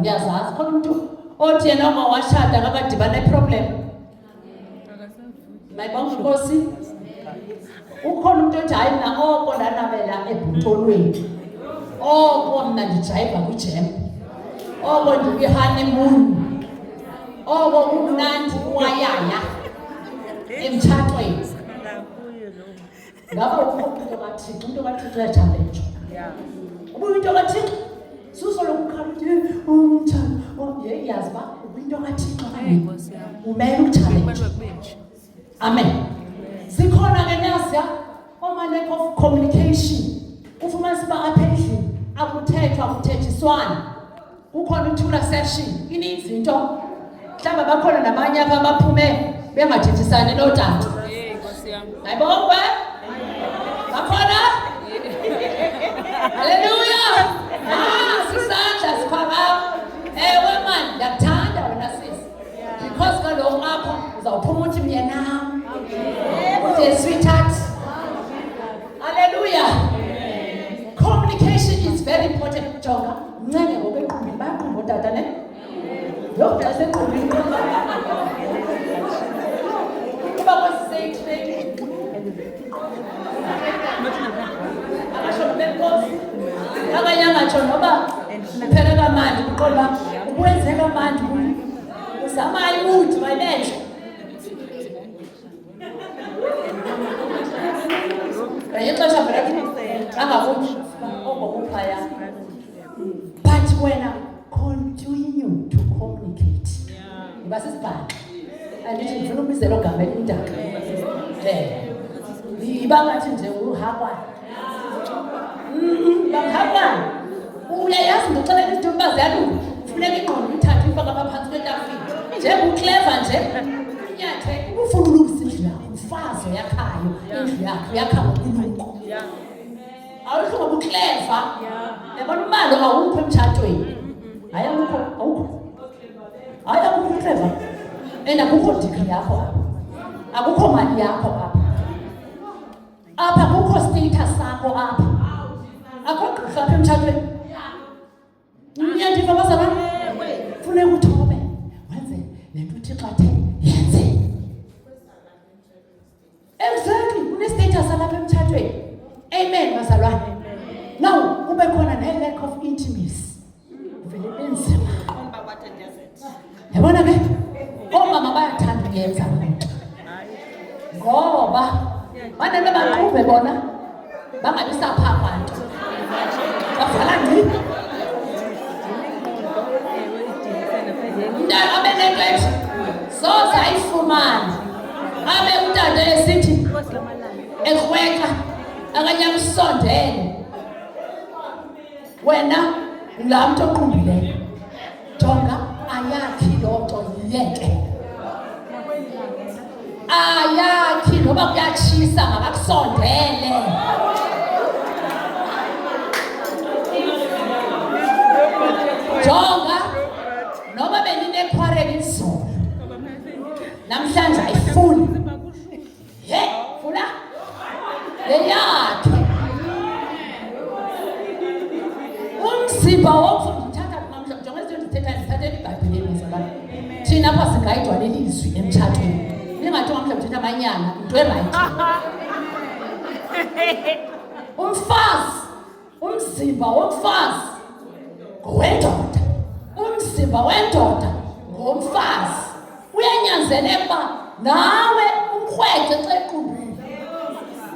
Ndiyazazi khona umuntu othi yena ongawashada akadibana neproblem. Mayibonga Nkosi. Ukhona umuntu othi hayi mina oko ndanabela ebhutolweni. Oko mna ndijayiva kwijem. Oko ndikwi-honeymoon. Oko kumnandi wayaya emtshatweni. Ngapha ukho into kaThixo, into kaThixo uyatshalenjwa. Ubuye into kaThixo susolo ukukhaluthe umthando yazi ba into kaThixo umele ukutshalenjwa. Amen. Sikhona ke nasiya lack of communication. Ufumanisa uba apha endlini akuthethwa kuthethiswana. Kukhona uthula session ininzi into. Mhlawumbe bakhona nabanye apha abaphume bengathethisani notata. Ayibonke? Bakhona? Hallelujah. Sisandla siphakama. Ewe man, ndiyakuthanda wena sisi. Because kaloku apho uzawuphuma uthi myenam. Uthi sweetheart. Hallelujah. Communication is very important. Jonga, mncane ngokwequmbi baqumbi otata ne? Yo, xa sequmbi. Kuba kwasiseyithile. Akasho nobenkosi. Akanye angatsho noba uphele kamandi kuqoba ukwenze kamandi uzama imuthi mayibenhle. Ayexesha vele angakuthi okokuphaya. But when I continue to communicate, ibasisibhaqa. Andithi ngifuna ukubizela ogama elimdaka. Ibangathi nje uhakwana. Bahakwana. Uyayazi ndixelela izinto ukuba ziyalunga. Kufuneka ingqondo ithathe ifaka phantsi kwetafile. Njengoclever nje. Inyathe ufuna ulungisa indlu yakho. Umfazi oyakhayo indlu yakho uyakha ngobulumko. Awukho ngobuclever. Yabona umalo awukho emtshatweni. Hayi awukho. Hayi akukho clever. Akukho degree yakho apha. Akukho mali yakho apha. Apha kukho status sakho apha. Akukho gqirha apha emtshatweni. Niyandiva bazalwane? Funeka uthobe. Wenze lento uThixo athe yenze. Exactly. Une-status alapha emtshatweni. Amen bazalwane. Now kube khona ne-lack of intimacy. Vele benzima. Yabona ke? Omama bayathanda ukuyenza lento. Ngoba banento baqhube bona bangabi sapha abantu. Bavala ngci. Umntana abe nexesha soze ayifumane. Abe umntana esithi ekrweka akanye amsondele. Wena la muntu oqumbileyo. Jonga ayakhi lonto yiyeke. Ayakhi noba kuyatshisa makakusondele. Jonga noba beninekhwareli izolo. Namhlanje ayifuni. Funa? Yeyakhe. Umzimba womfundi uthatha namhlanje jonga izinto ndithetha eBhayibhelini bazalwane. Thina apha singayidwa lelizwi emtshatweni. Ningathi namhlanje uthetha amanyana into erayithi. Umfazi, umzimba womfazi ngowendoda. Umzimba wendoda ngomfazi. Uyanyanzeleka uba nawe umkrwece xa equbile.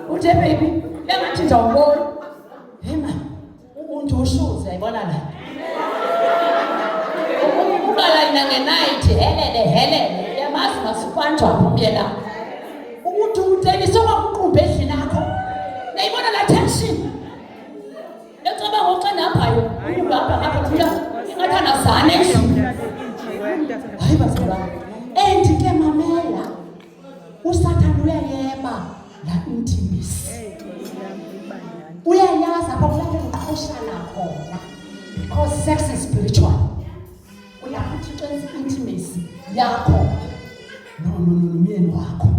Uthe baby, engathi ndawubona. Hey man, undushuze yayibona la. Ukalayina ngenayithi helele. Yamazi masukwanjwa kumyela. Umuntu utelisa kwakuqumbe endlini yakho. Nayibona la tension. Ecaba ngoxa naphayo. Uyibamba ngapha kuya. Ingathi anazane endlini. Hayi bazalwane. Ke mamela. Usathana uyayeba la intimacy. Uyayazi apha kulapho uqhoshana khona. Because sex is spiritual. Uyakuthi uqenza intimacy yakho. Nomyeni wakho.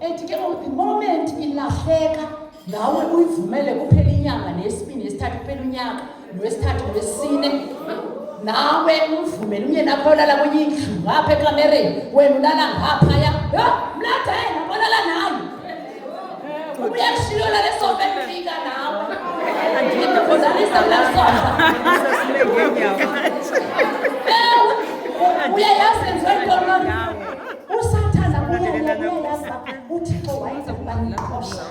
Ke the moment ilahleka nawe uyivumele kuphela inyanga nesibini nesithathu kuphela unyaka, nowesithathu nowesine nawe uvumele umyeni akho olala kwenye indlu ngapha ekamereni wena ulala ngaphaya mlada yena olala naye uyakushiya olala esofeni fika nawe andikuzalisa lasofa uyayazi enziwe ntoni usathana uyayazi uthixo wayenza ukuba niqosha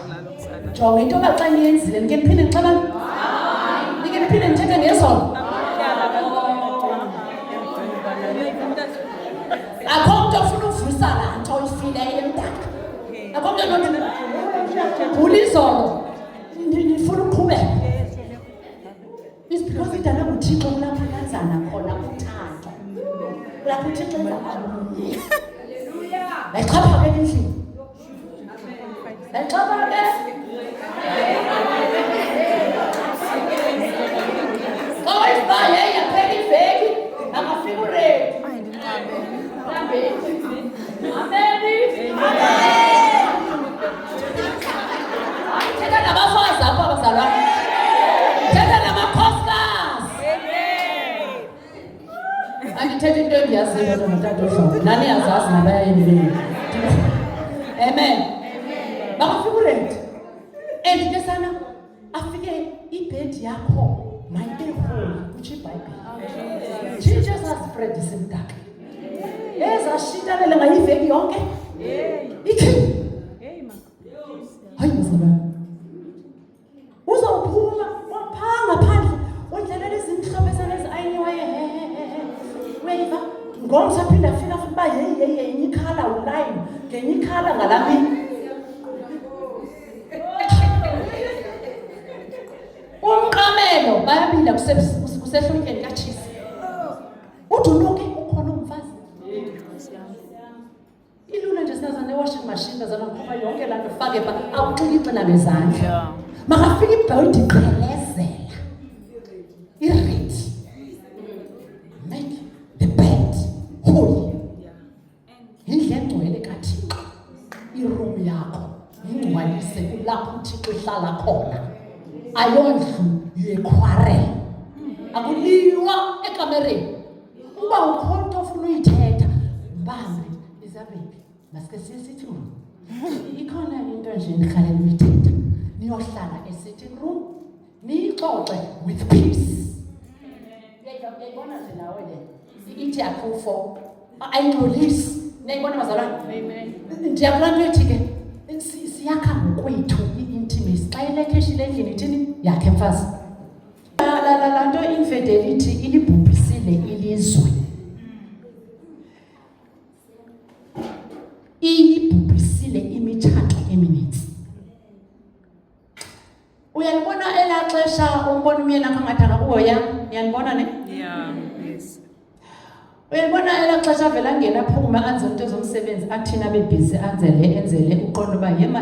jonga into yoba xa niyenzile nike niphinde nixabana nike niphinde nithethe ngezono akho mntu ofuna uvusa laa nto oyifileyo emdaka akho mntu nothi ulizolo nifuna uqhubeka is because idala nguthixo kulapho kanzana khona uthando kulapho uthixo enzabalunye layixhapha ke endlini layixhapha ke xa yaphela iveki akafika uredi thetha nabafazi apho abazalwane thetha namakhosikazi andithetha into endiyaziyo notatodlovu nani yazazi nabayayendlini amen bakafika uredi and ke sana afike ibhedi yakho mayibe holi kutsho ibhayibhile Jesus has spread isimdaka ezashitanele ngayiveki yonke ithi hayi mazalwane uzawuphuma waphaa ngaphandle undlela lezinhlobesana ezi-ayiniweyo weva ngomso aphinde afika futhi uba yenye ikhala ulayini ngenye ikhala ngalamini umqamelo bayabila kusehlotyeni katshisa udunuke ukhona umfazi ilula nje sinaza ne-washing machine ngazana ngikhupha yonke laa nto fake pha awuxikixina ngezandla makafika ibhodi qhelezela iready make the bed holy indlu engcwele kathixo iroom yakho ingcwalise kulapho uthixo ehlala khona ayondlu yekhwarel akuliwa ekamereni uba ukho nto ofuna uyithetha mbambe izabephi masike siye-sitting room ikhona into nje nirhalela uyithetha niyohlala e-sitting room niyixoxe with peace uyayibona nje nawe le ithi akufo ayingcolisi niyayibona bazalwane ndiyakulaa nto ethi ke siyakha ngokwethu i-intimacy xa ilekheshile endlini ithini yakhe mfazi laa nto infidelity ilibhubhisile ilizwe iyibhubhisile imitshato eminintsi uyalibona elaa xesha umbona umyeni akho ngathi akakuhoya niyanibona ne uyalibona elaa xesha avela angena aphume anze into zomsebenzi athina abebhizi enzele uqonda uba yema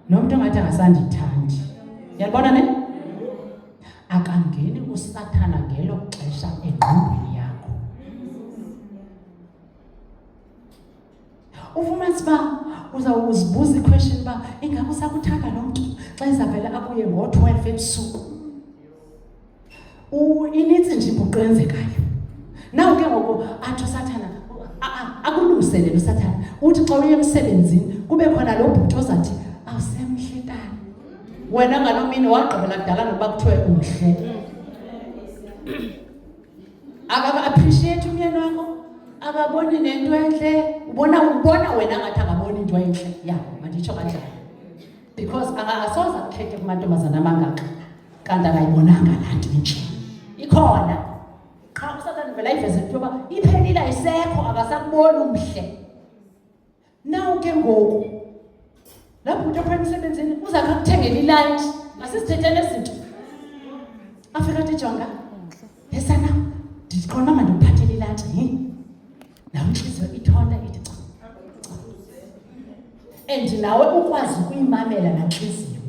nomntu ongathi angasandithandi uyalibona ne akangeni usathana ngelo xesha engqondweni yakho ufumanise uba uzawuzibuza iquestion uba ingaba usakuthanda lo mntu xa izavela abuye ngo-12 ebusuku inintsi nje ibuqenzekayo naw ke ngoku athi usathana akulungiselele usathana uthi xa uye emsebenzini kube khona lo bhuti ozathi awusemhlitana wena ngaloo mini wagqibela kudala nokuba kuthiwe umhle akaka-appreciate umyeni wakho akaboni nento entle ubona wena ngathi akaboni into entle ya manditsho kanjani because asoze akukhethe kumantombazana amangaka kanti akayibonanga laa nto inje ikhona qha usathana vela iveze into yoba iphelile ayisekho akasakuboni umhle naw ke ngoku laa bhuti apha emsebenzini uzakhe akuthengela ilayithi masisithethele ezinto afika athi jonga esana ndikhona uba mandikuphathele ilayithi nawe intliziyo ithonda ithi and nawe ukwazi ukuyimamela laa ntliziyo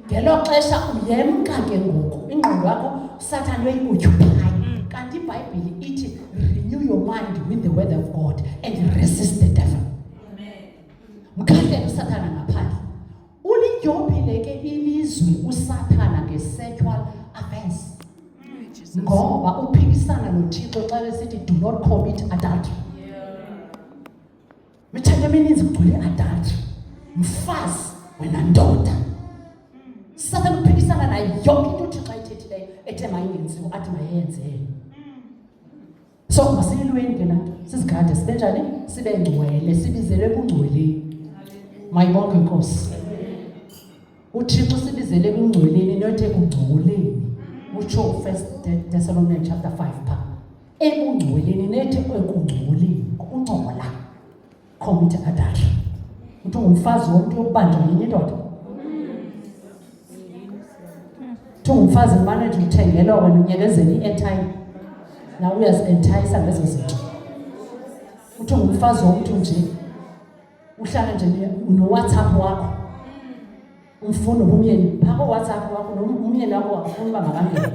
ngelo xesha uyemka ke ngoku ingqondo yakho usathane uyoyibutyuphayo kanti ibhayibhile ithi renew your mind with the word of God and resist the devil mkhahlele usathana ngaphandle ulidyobhile ke ilizwe usathana nge-sexual offense ngoba uphikisana noThixo xa esithi do not commit adultery. Mithetho emininzi kugcwele adultery. Mfazi wena ndoda. Satan uphikisana nayo yonke into uThixo ayithethileyo ethe mayingenziwa athi mayenze. So masiyilweni ke nanto sizigade sibe njani sibe ngcwele sibizele kungcweleni. Mayibonke inkosi. uThixo sibizele kungcweleni nothe kungcoleni. Utsho 1 Thessalonians chapter 5 pha. Ekungcweleni nethe ekungcoleni ukungcola. Commit adultery. Uthi ngumfazi womuntu obanjwa ngenye indoda. Uthi ngumfazi manje uthengelwa wena unyekezela i-airtime. Na uyazi-entice lezo zinto. Uthi ngumfazi womuntu nje uhlala nje no-WhatsApp wakho. Umfundo umyeni phaka WhatsApp wakho nomyeni wakho afuna uba makangene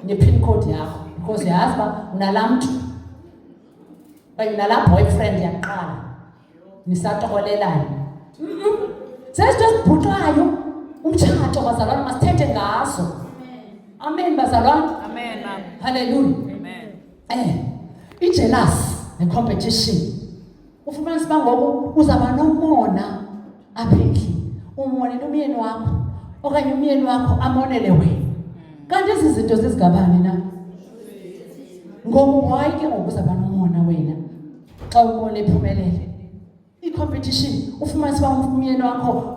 ne-pin code yakho because yazi ba unalamntu unala boyfriend yaqala nisatokolelana. Sesinto esibhuqayo umtshato bazalwana masithethe ngaso. Amen bazalwana. Amen. Hallelujah. Amen. I-jealous ne-competition. Ufumanisa uba ngoku uzaba nomona apha endlini. Umonele umyeni wakho okanye umyeni wakho amonele wena. Kanti ezi zinto zizigabani na? Ngoku why ke ngoku uzaba nomona wena xa ubona ephumelele? I-competition ufumanisa uba umyeni wakho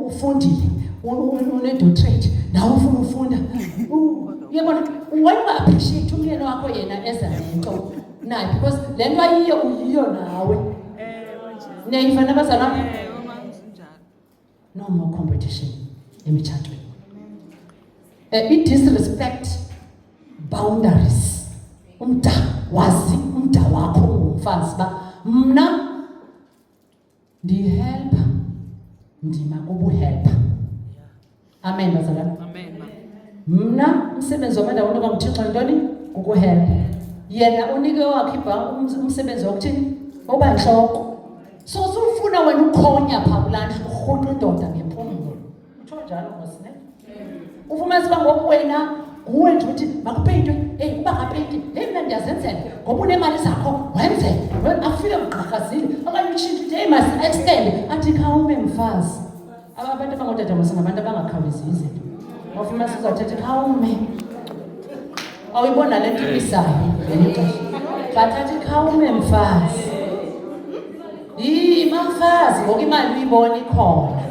ufundile une-doctorate nawe ufuna ufunda. Uyabona why unga-appreciate umyeni wakho yena eza lento nayo because le nto ayiyo uyiyo nawe. Niyayiva nabazalwana? No more competition emitshatweni. I-disrespect boundaries. Umda wazi umda wakho ungumfazi ba mna ndihelpa ndima kubuhelpa. Amen bazalwana. Amen. Mna umsebenzi wamanda unika uThixo ntoni kukuhelpa. Yena unike wakhe umsebenzi wokuthini oba inhloko. So sufuna wena ukhonya pha kulanda urhuqa indoda ngempumlo. Utsho njalo ngosine. Ufumanisa uba ngoku wena nguwe nje uthi makupeyintwe uba ngapeyinti mna ndiyazenzela ngoba unemali zakho wenze afike mgqakazile okanye utshintshe masi-extend athi khawume mfazi. Abantu abangootata masingabantu abangakhawulezi izinto. Wafumanisa uzawuthetha khawume awuyibona le nto ibisayo ngeli xesha bathathi khawume mfazi. Mfazi ngoku imali uyibona ikhona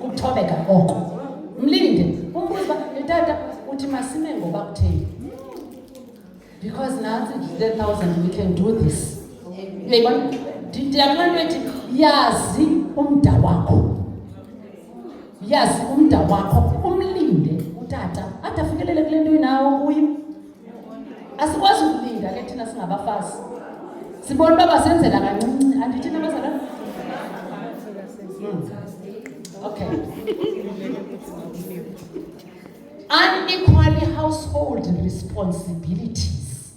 ukuthobeka oko mlinde umbuzo uba tata uthi masime ngoba kutheni because nansi 10,000 we can do this. Uyayibona ndiyakulaa nto ethi yazi umda wakho, yazi umda wakho umlinde utata ade afikelele kule nto inawo kuyo. Asikwazi ukulinda ke thina singabafazi sibona uba basenzela kancinci andithi nabazalwana. Okay. Unequally household responsibilities.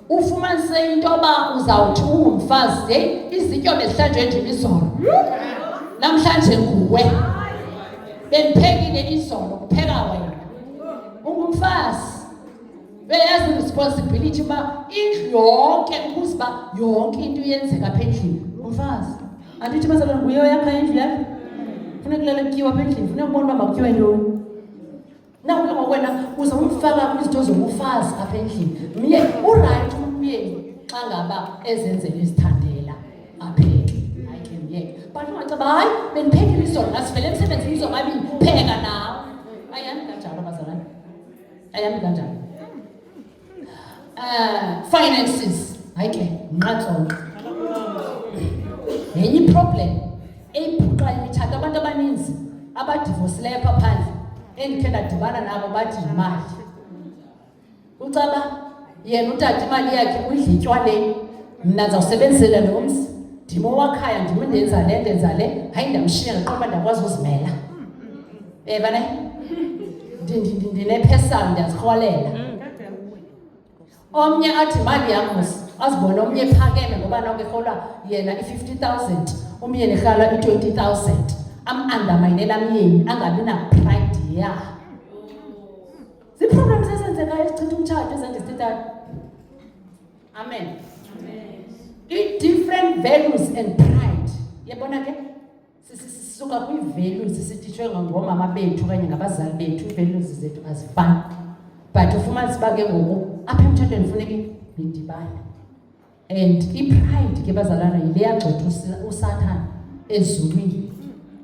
Ufumanise into yoba uzawuthi ungumfazi izityo bezihlanjwe nje izolo namhlanje nguwe bendiphekile izolo kupheka wena ungumfazi. Beyazi responsibility uba indlu yonke ukuze uba yonke into iyenzeka apha endlini umfazi. Andithi bazalwana nguye oyakha indlu yakho funeka kulele kutyiwa apha endlini funeka ubona uba makutyiwe ntoni. Nakuke ngokwena uze umfaka kwizinto zobufazi apha endlini. Myeni urayithi umyeni xa ngaba ezenzela izithandela apheke ayike myeni but ungacaba hayi bendiphekile izolo ngasivele emsebenzini izomabini pheka nawe. Ayami kanjalo bazalwana, ayami kanjalo. Finances ayike nqatsonke yenye iproblem eyibhuqayo imitshato. Abantu abaninzi abadivosileyo apha phandle endikhe ndadibana nabo bathi yimali. Ucaba yena utata imali yakhe uyidlitywa le mna ndizawusebenzisela lo mzi ndim owakhaya ndim ndenza le ndenza le hayi ndamshiya ndiqoba ndakwazi uzimela. Bane ndinepesana ndiyazirholela. Omnye athi imali yam azibone omnye ephakeme ngoba noko erhola yena i-50,000 umyeni erhala i-20,000 am-andamayinela myeni angabi na-pride. Zii-programs ezenzekayo ezichitha umtshato ezandisithethayo. Amen. I-different values and pride. Yabona ke? Sisuka kwii-values sitishwe ngomama bethu okanye ngabazali bethu, ii-values zethu azifani. But ufumanise uba ke ngoku apha emtshatweni funeke nidibane. And i-pride ke bazalana yile yagxotha uSathane ezulwini.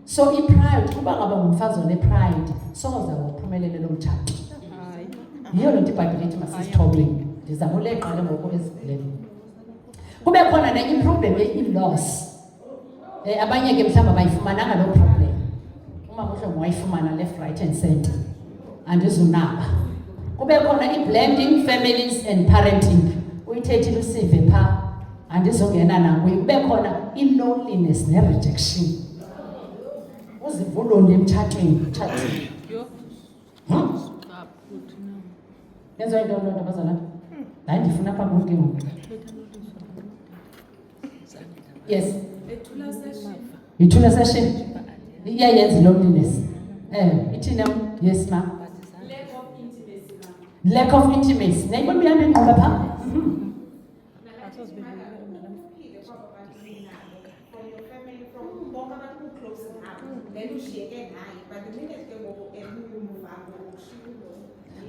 So i-pride, kuba ngaba ngumfazi one-pride, soze waphumelele lo mtshato. Yiyo loo nto iBhayibhile ithi masizithobeni. Ndizama uleqa ke ngoku ezibhileni. Kube khona nenye iproblem ye-in-laws. Abanye ke mhlawumbi bayifumananga loo problem. Umama uhlongo wayifumana left, right and center. Andizunaba. Kube khona i-blending families and parenting. Uyithethile usive phaa. Andizongena nakuyo. Kube khona i-loneliness ne-rejection. Uzivulonde emtshatweni. Yenziwa into loo nto abazalana. Hayi ndifuna apha kuke ngoku. Yes. Ithula session. Iyayenza loneliness. Ithina yes ma. Lack of intimacy. Nayibona uyahambe ingqondo phaa.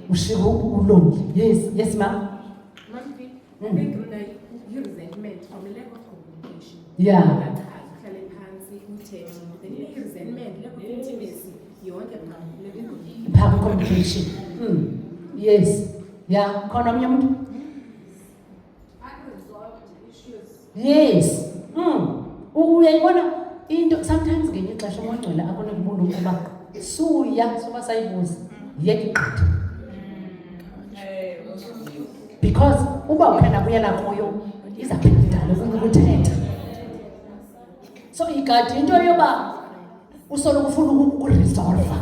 Ushiko ulongi. Yes ma. Resentment from a lack of communication. Yeah. Resentment, lack of intimacy. You want a Lack of communication. Yes. Yeah. Khona omnye umuntu? Unresolved issues. Yes. Uyayibona into sometimes ngenye ixesha uMongcwele akunokubona ukuba suya soba sayibuza yeke igqitha. Because uba uphela buyela kuyo izaphendala ukuthetha. So igadi into yoba usolo ufuna ukuresolve.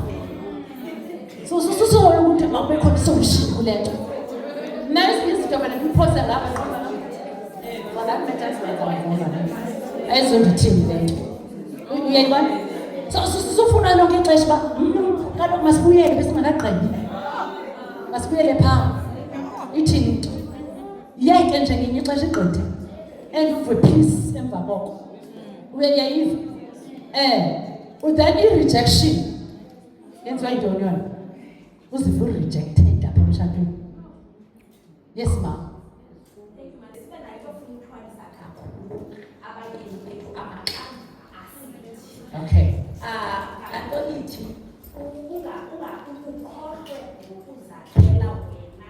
So ukuthi makubekho solution kule nto. Nice izinto wena kuphosa lapha. Wala matters wenza ayizondithini le nto. Uyayibona? So sifuna lonke ixesha ba kaloku masibuyele bese ngakagqibi. Masibuyele phaa. Ithini into? Yeke nje ngenye ixesha igqithe. And uve peace emva koko. Uyayiva? With that rejection. Yenziwa yintoni yona? Uzive rejected apha emtshatweni. Yes ma. Okay. Antonithi ukukhohlwe ukuzakhela wena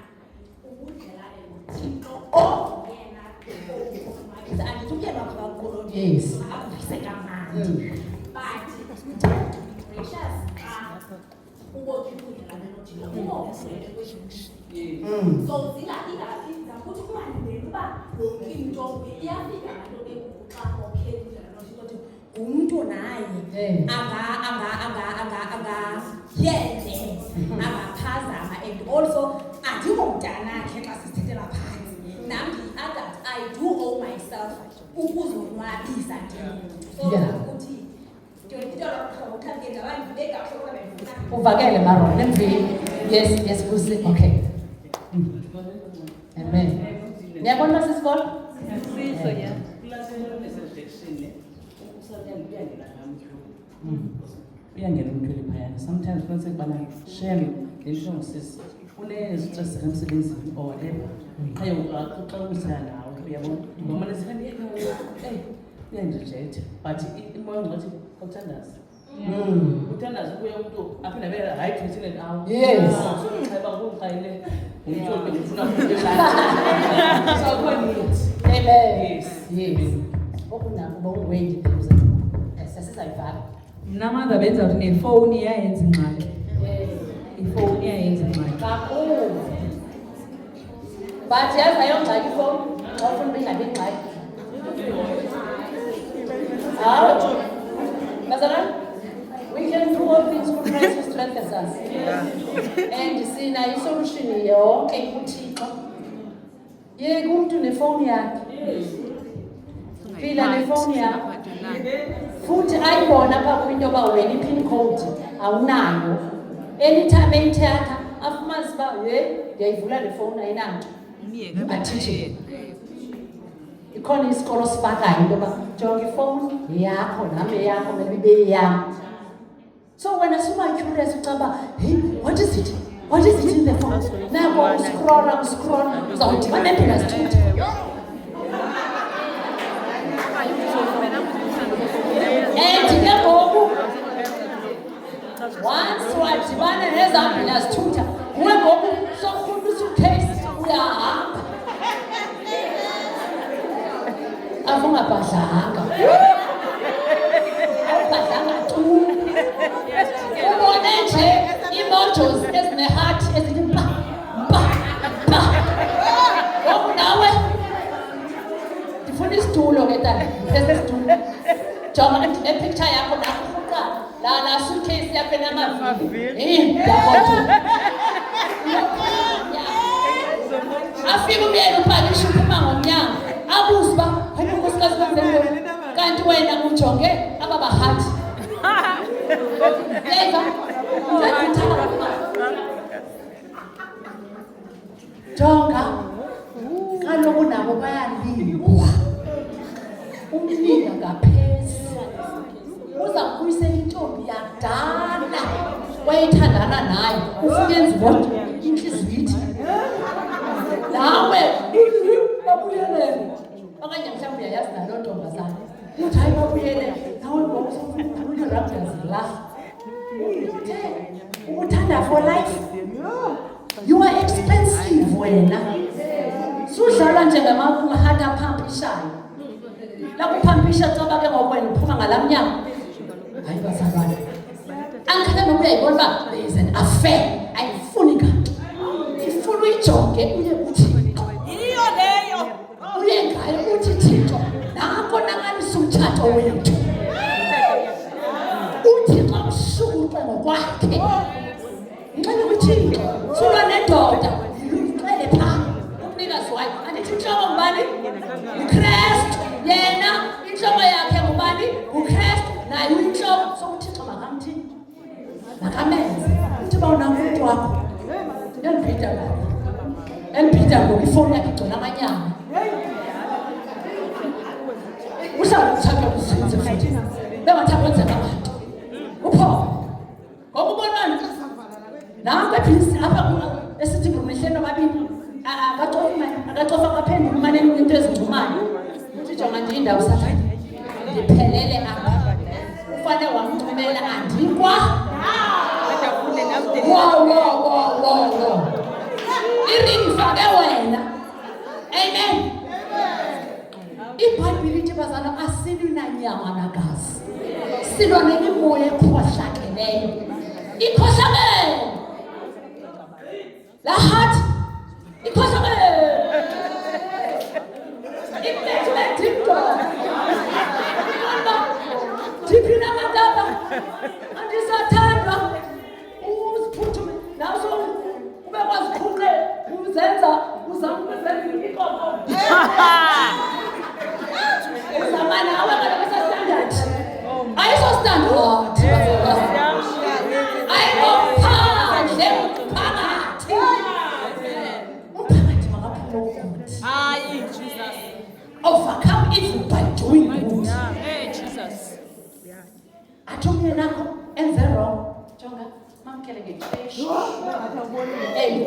ubudlelane noThixo oyena andithukela kakhulu. Yes. Akuvise kamnandi. But precious ubokhipha udlelane noThixo ubokuvele kweshushu. So zingakuthi kungalindeli uba yonke into iyafika laa nto ke xa ukhetha udlelane noThixo umuntu naye yende angaphazama and also andingomntanakhe xa sisithethela phansi nam ndiyi-adult I do owe myself ukuzonwabisa ukuthi uvakele maro nemveli. Yes kusi. Okay. Amen. Niyabona sisikolo? Uyangena umthwele phayana. Sometimes kufanele ukubana shame lento ngosisi. Une-stress emsebenzini or whatever. Hayi xa usaya nawe uyabona. Ngoba lesifani uyandirejecta. But imoya ngokuthi awuthandazi. Uthandazi kuye umuntu aphinde abe right within an hour. Yes. Sokucheba ngokuqayile umthwele ngifuna ukuyela. So kwanithi. Amen. Yes. Okunako bongwendi sesizayivala. Mnamada benza ukuthi nefoni iyayenza ingxaki. Ifoni iyayenza ingxaki. Kakhulu. But yazi ayongxaki ifoni xa ufuna uba ingabi ingxaki. Hawu. Bazalwane, we can do all things through Christ who strengthens us. And sinayo isolution yonke kuThixo. Yeke umuntu nefoni yakhe. Phila nefoni yakho. Futhi ayibona apha kwinto yoba wena i-pin code awunayo. Anytime eyithatha afumanise uba ndiyayivula le fowuni ayinanto. You are teaching. Ikhona isikolo sifakayo into yoba jonga ifowuni yakho nami eyakho mele ibe yam. So wena suba curious ucaba, hey, what is it? What is it in the phone? Nako uscroll, uzawudibana empila zithuthi. And ke ngoku once wadibana nezambila zithutha, uwe ngoku sokurhunda usuitcase uyahamba. Avungabhadlanga. Awubhadlanga tu. Ubone nje emojis ezineheart ezithi pa. Ngoku nawe ndifuna isitulo ke tata, phese isitulo. Jonga epicture yakho nakho la suitcase yakho enamavili. Yabona. Afike umyeni upakisha uphuma ngomnyango. Abuze uba hayi nkosikazi kwenzeni kanti wena ujonge ababahathi. Yeva. Jonga. Kaloku nabo bayalingwa. Umlinga ngaphezulu. Uza kuyisela intombi yakudala. Wayethandana naye. Ufuna enze bonke inhliziyo ithi. Nawe babuyelele. Okanye mhlawumbe uyayazi naloo ntombazana. Uthi hayi babuyelele. Nawe ngoku sofuna ukhulule raptors la. Ukuthanda for life. You are expensive wena. Sudlala njengama-heart aphampishayo. La kuphampisha coba ke ngokwena uphuma ngalamnyango. Hayi bazalwane. Angikade nokuyayibona uba there is an affair. Ayifuni kanti. Ifuna uyijonge uye uthi. Yiyo leyo. Uye ngayo uthi Thixo. Nakho nangalisa umtshato wethu. Uthixo ushukuxe ngokwakhe. Nxele uthixo. Sulwa nendoda. Yilumxele phaa. Umnikazi wayo. Andithi inhloko ngubani? uKristu. Yena inhloko yakhe ngubani? uKristu. Naye uyinhloko. So uthixo makamthini. Makamenze. Uthi uba unamuntu wakho. Emphinda ngoku ifowuni yakhe igcwele amanyama. Uhlala uthatha uzinze futhi. Bengathi akwenzeka abantu. Upho. Ngokubonani? Nangu ephilisi apha esithi ngumhlelo babini. Akatofa kaphendula umane into ezincumayo. Uthi jonga nje indawo sathi ndiphelele apha. Ufane wamthumela andikwa. Wow. Iring fake wena. Amen. iBhayibhile ithi bazalwa asilwi nanyama nagazi. Silwa nemimoya ekhohlakeleyo. Ikhohlakele. La heart ikhohlakele. Imethimethimto. Tipina mataba. Andisathandwa. Uziphuthume. Naso ubekwazi ukhunqe uzenza uzamukwenza ikhomo. Uzama nawe ngalesa standard. Ayiso standard. Ayiphandle phakathi. Umphakathi makaphuma ukuthi. Aye, Jesus. Overcome evil by doing good. Hey, Jesus. Athumile nakho enze wrong. Jonga mamkele ngekeshi.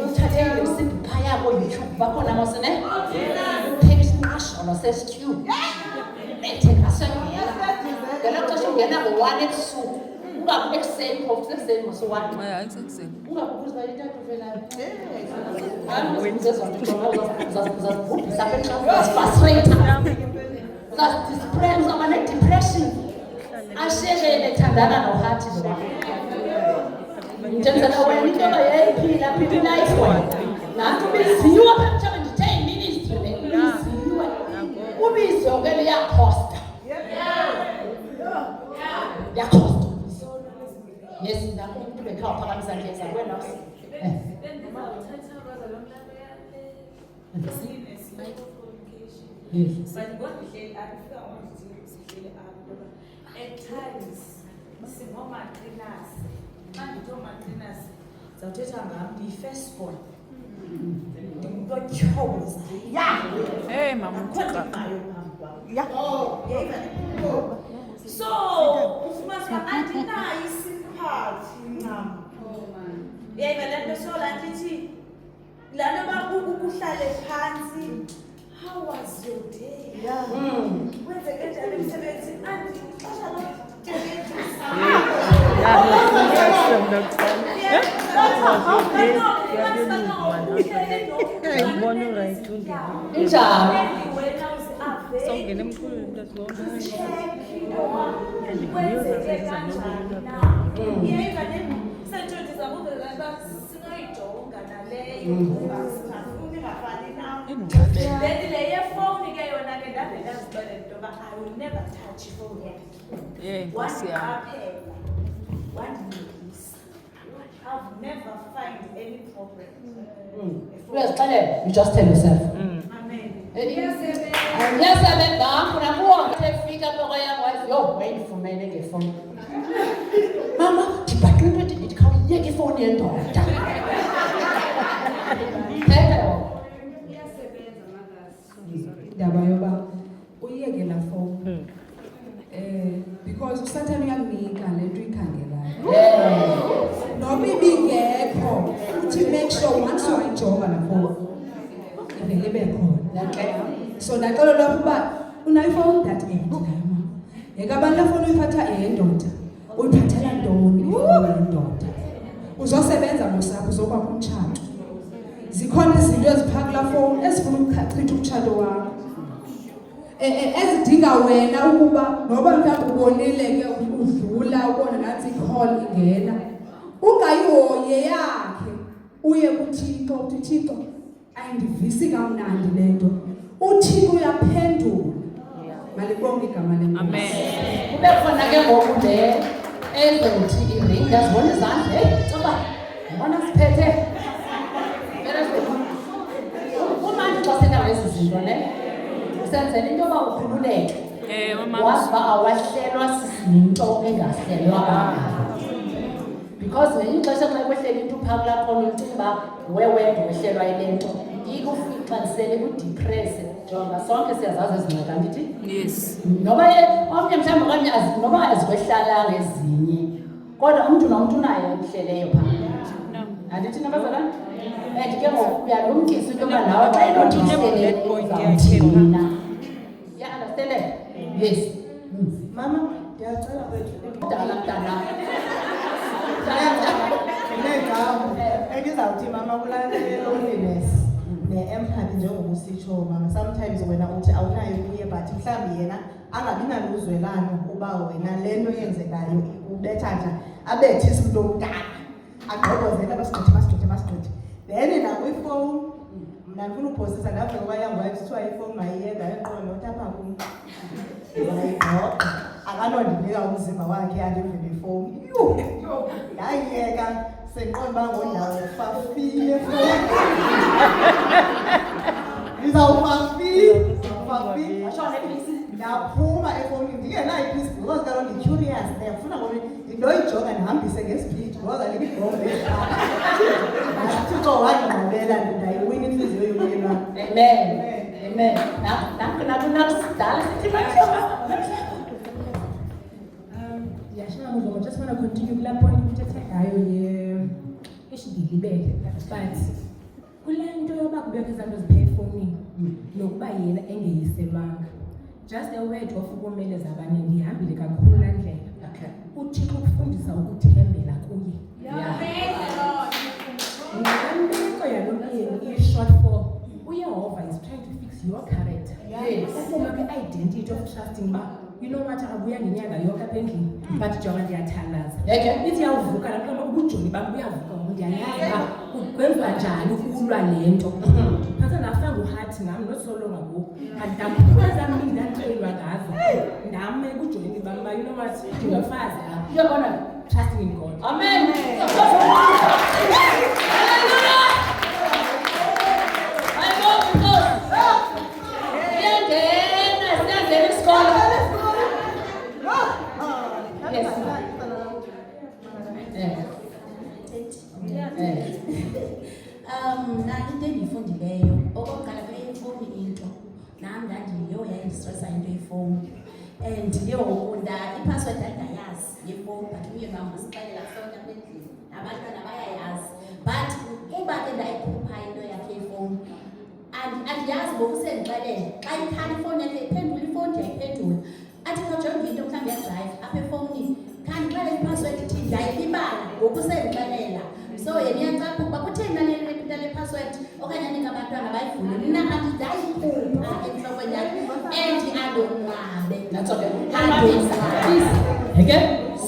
Uthathe isimbi phaya ko YouTube bakhona mosene. Uphekisa iqasholo sestew. Etheka sengela. Ngelokho songena ngo1 ebusuku. Ungabe ekuseni phofu ekuseni ngoso1. Yeah, exactly. Ungabuza bayithatha uvela. Ngizezwa ukuthi frustrator. Uzaspress ama depression. Ashele ethandana nohathi lo. Njengoba wena into abayayiphila phila life wena. Nathi biziwa phela ndithe ministry le biziwe. Ubizo ke liyacosta. Yacosta. Yes, nakho umuntu bekhawa phakamisa ngeza kwena. But what we say, I feel I want to say, at times, Simoma Trinas, and Toma Trinas, zawuthetha ngam ndiyi-first born ndingumntu otyhoboza Hey, Mama. nayo so ufumanisa uba andinayo isimpathi ncam yayiva le nto so laa nto ithi laa nto uba kuhlale phantsi how was your day wenzeke njani emsebenzini andixesha sinoyijonga naleyo singafuni ngafani nam then le yefowuni ke yona ke ndade ndazibele into yoba I will never touch ifowuni yakhe Yeah, wandiqaphela wandincedisa I've never find any problem Uyazixelela, you just tell yourself. amen Ngiyasebenza ngafuna kuwonke efika poko yam wathi yo wayindifumene ngefowuni. Mama, ndibhaqile into ndithi khawuyiyeke ifowuni yendoda. Thetha yona. Indaba yoba uyiyeke laa fowuni because usathane uyakunika le nto uyikhangelayo noba ibingekho uthi make sure once wayijonga laa fowuni ivele ibe khona so ndaxelelwa ukuba unayo ifowuni that ndinayo mama yeke abantu laa fowuni uyiphatha yendoda uyiphathela ntoni ifowuni yendoda uzosebenza nosapho uzokwakho umtshato zikhona izinto eziphaa kulaa fowuni ezifuna ukuchitha umtshato wakho ezidinga wena ukuba noba mhlawumbi ubonile ke udlula ubona ngathi i-call ingena ungayihoye yakhe uye kuThixo uthi Thixo ayindivisi kamnandi le nto uThixo uyaphendula malibonke igama lenkosi Amen. Kube khona ke ngoku le ezothi iringi yazibona izandla coba yabona siphethe umanje xa sendawo ezi zinto ne usenzela into yoba ukhululeke wazi uba awahlelwa sizinto engahlelwa because ngelinye ixesha xa kwehleli into uphaa kulaa khona ucinga uba wewedwa wehlelwa yile nto ikufixanisele ikudiprese jonga sonke siyazazi ezingxaka ndithi Yes. noba omnye mhlawumbi okanye noba azikwehlalanga ezinye kodwa umntu nomntu unayo ehleleyo phaa andithi nabazalana and ke ngoku uyalumkisa into yoba nawe xa inothi ihlele uzawuthina understand? Yes. Mama, ndiyacela wethu. Dala mntana. Endizawuthi mama kulaa loneliness ne-empathy njengoba usitsho mama sometimes wena uthi awunayo kuye but mhlawumbi yena angabi nalo uzwelano uba wena le nto yenzekayo ikubetha njani abethe isumntu omdala agqobhozele masigqithe then nakwifowuni mna ndifuna uphosisa ndavela kwayangwayo kusithiwa ifowuni mayiyeka eqolo nothi apha kum ndizayigqoqa akanondinika umzimba wakhe andivele ifowuni yayiyeka sendiqonda uba ngondawo fafile efowuni ndizawufafile ndaphuma efowunini ndingenayo ipisi because kaloku ndi-curious ndiyafuna ndoyijonga ndihambise ngesipidi because andikibhombe Thixo wandinqabela ndayiwina intliziyo yomyeni wam. Amen. Nakusidala Yashana Muzogo, just want to continue kula point uthethe ngayo eshidilibele but kule nto yoba kubekho izanto ziphe efowunini nokuba yena engeyiselwanga just a word of ukomeleza abanye ndihambile kakhulu laa ndlela uthixo ukufundisa ukuthembela kuye nantiko yalomyeni i-short form uyehova is trying to fix your character ukuba kwi-identity of trusting uba you know what abuya ngenyanga yonke apha endlini but jonga ndiyathandaza ithi yawuvuka lapha ubujoni bam buyavuka ndiyayazi uba kwenziwa njani ukulwa le nto phantse ndafanga uhathi nam nosolonga ngoku andamkhula zam ndandixelwa ngazo ndame ebujolini bam uba you know what ndingumfazi apha uyabona trusting in God. Amen. leyo okokuqala ke ifowuni into nam ndandiyo yayendistresa into yefowuni and yoku iphasiwedi andayazi yefowuni but uye mamsixelela sonke apha endlini nabantwana bayayazi but uba ke ndayikhupha into yakhe yefowuni andiyazi ngokusendixelela xa ikhala ifowuni yakhe iphendula ifowuni ndiyayiphendula athi kajonge into mhlawumbi yadrayive apha efowunini khandixele iphasiwedi ithi ndiyayilibala ngokusendixelela so yena iyacaphuka uba kutheni nale phasiwedi okanye anika abantwana bayivule mna andidayikhupha entlokweni yakhe and andonwabe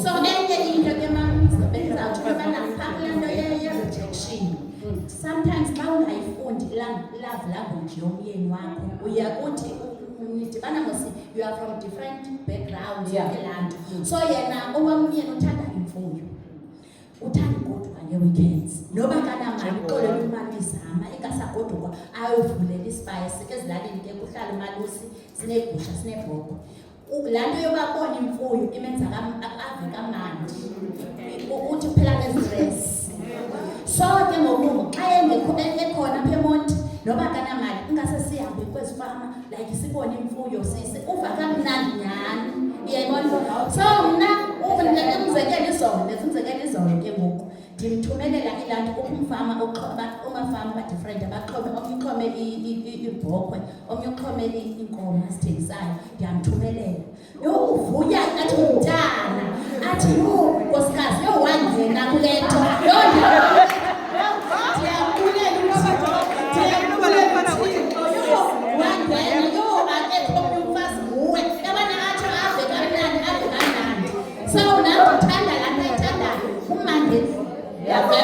so enye into ke bendizawuthi ubana phaa kula nto ye-rejection sometimes xa ungayifundi love language yomyeni wakho uyakuthi nidibana ngosi you are from different backgrounds yonke laa nto so yena owamyeni uthanda imfuyo uthanda kodwa nge-weekends noba kanamali uxolele imali izama ingasagodukwa ayovulela ispayisi ezilalini ke kuhlala umalusi sineegusha sineebhokhwe laa nto yobabona imfuyo imenza ave kamandi uthi uphela nestress so ke ngoku xa ekhona apha emonti noba kanamali ingase sihambe kwezi fama like sibone imfuyo uva kamnandi nyhani iyayibona so mna umzekelo izolo ke ngoku ndimthumelela ilaa nto umfama umafama badifrent omnye uxhome ibhokhwe omnye uxhome iinkomo azithengisayo ndiyamthumelela uvuya athi umntana athi nkosikazi wangena kule nto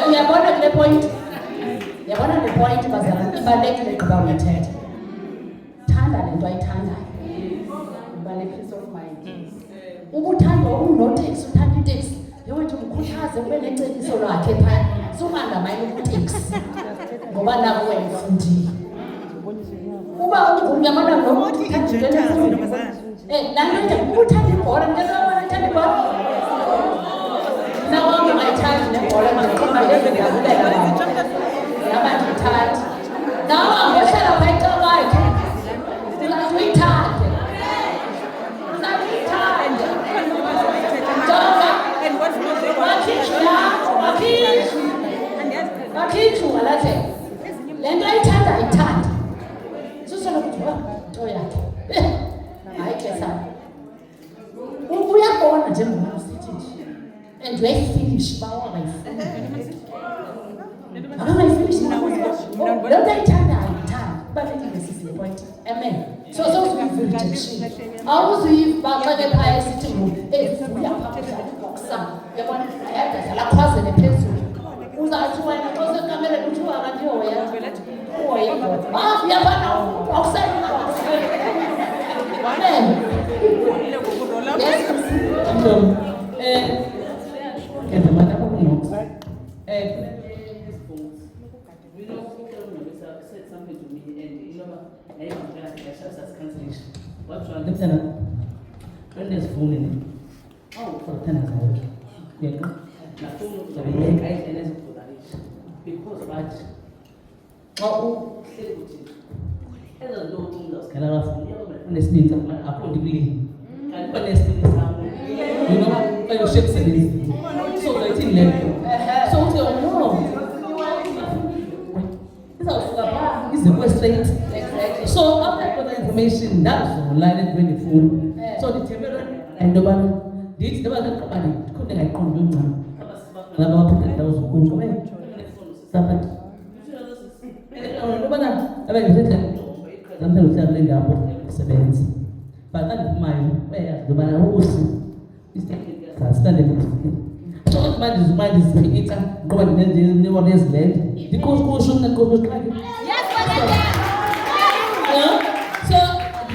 uyabona kule point bazalwane ibalulekile kuba uyathetha thanda le nto ayithandayo ibalulekile peace of mind ubuthanda unoteksi uthanda iteksi yewethu mkhuthaze ube necebiso lwakhe phaya sumangamayini kuteksi ngoba nabo wayifundile uba uyabona nokuthi uthanda into laa nto uthanda ibhola uthanda ibhola nawami ayithandi nebhola ndiyabulela yaba ndiyithandi nawe angohlala phayicaba wakhe uyithande uzayithande jonga wakhitshwa lahle le nto ayithanda ayithanda susolokuthi nto yakhe hayi ke sana uyabona njengomna usithi nje and uyayifinish abangayifinish loo nto ayithandayo yithanda ibalulekile sisile point amen so sozuyivi-rejection awuzuyibaxeke phaya esithi uyaphaphuzaliboksa yabona ayadadlala khwazele phezulu uzawuthi wena xa usekameleni uthi wakandihoya uhoye uyabana amen said something to me and when there's phone in it, for 10 hours, because what? So after I got the information, that was online and really full. So the camera and the one did the one company couldn't I come with them. I put that was good away. Stop it. Sometimes we are up events. But that's my way the man who is standing. So man is eating, no one is led. Because caution and go to yes, so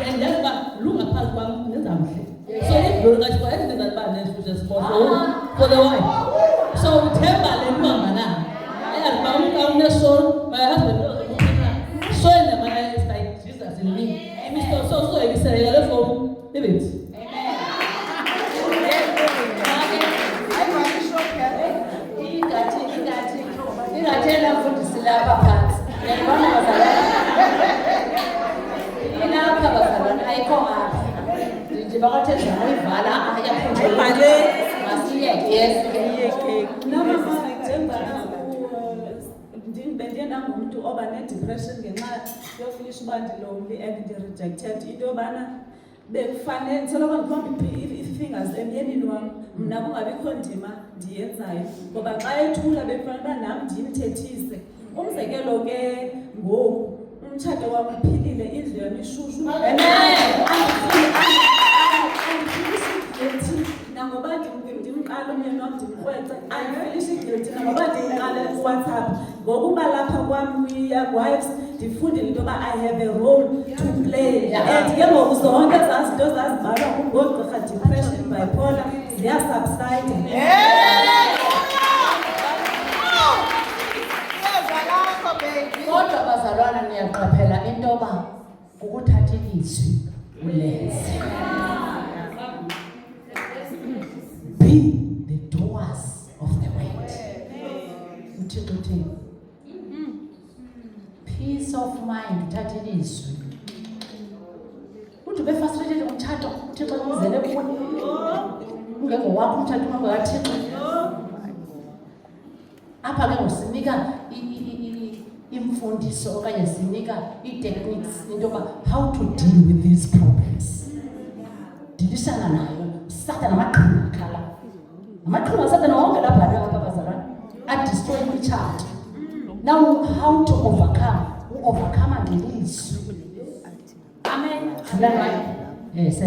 and that's what look at past one example. So if you guys for anything that bad news just for the wife. So tell and mama now. I have found down the soul, my husband so in the man is like Jesus in me. And Mr. So you say hello for it. Got it. depression ngenxa yofilisha uba ndi-lonely and ndi-rejected into yobana bekufanele ndisoloko ndibamba ii-fingers emyenini wam mna kungabikho ndima ndiyenzayo ngoba xa ethula bekufanele uba nam ndimthethise. Umzekelo ke ngoku umtshato wam uphilile, indlu yam ishushu nangoba ndimqala umyeni wam ndimkrwece andifilishi guilty nangoba ndimqala kuWhatsApp. Ngokuba lapha kwam kwi-Wives ndifundile into yoba I have a role to play and ke ngoku zonke ezaa zinto zazibalwa ngoogqirha depression, bipolar ziyasubside. Kodwa bazalwana niyaqaphela into yoba ukuthatha ilizwi ulenze. Be the doers of the word. Uthixo uthini? Peace of mind, uthatha ilizwi. Uthi ube frustrated umtshato, uThixo umzele kuwe. Ungengowakho umtshato ungekathixo. Apha ke ngosinika imfundiso okanye sinika ii-techniques into yoba how to deal with these problems. Dilishana nayo, Satan amaqhinga akhala. Amaqhinga aSatan wonke labhalwe apha bazalwane adestroy i-child. Now how to overcome? U-overcome ngelizwi. Amen. Yes,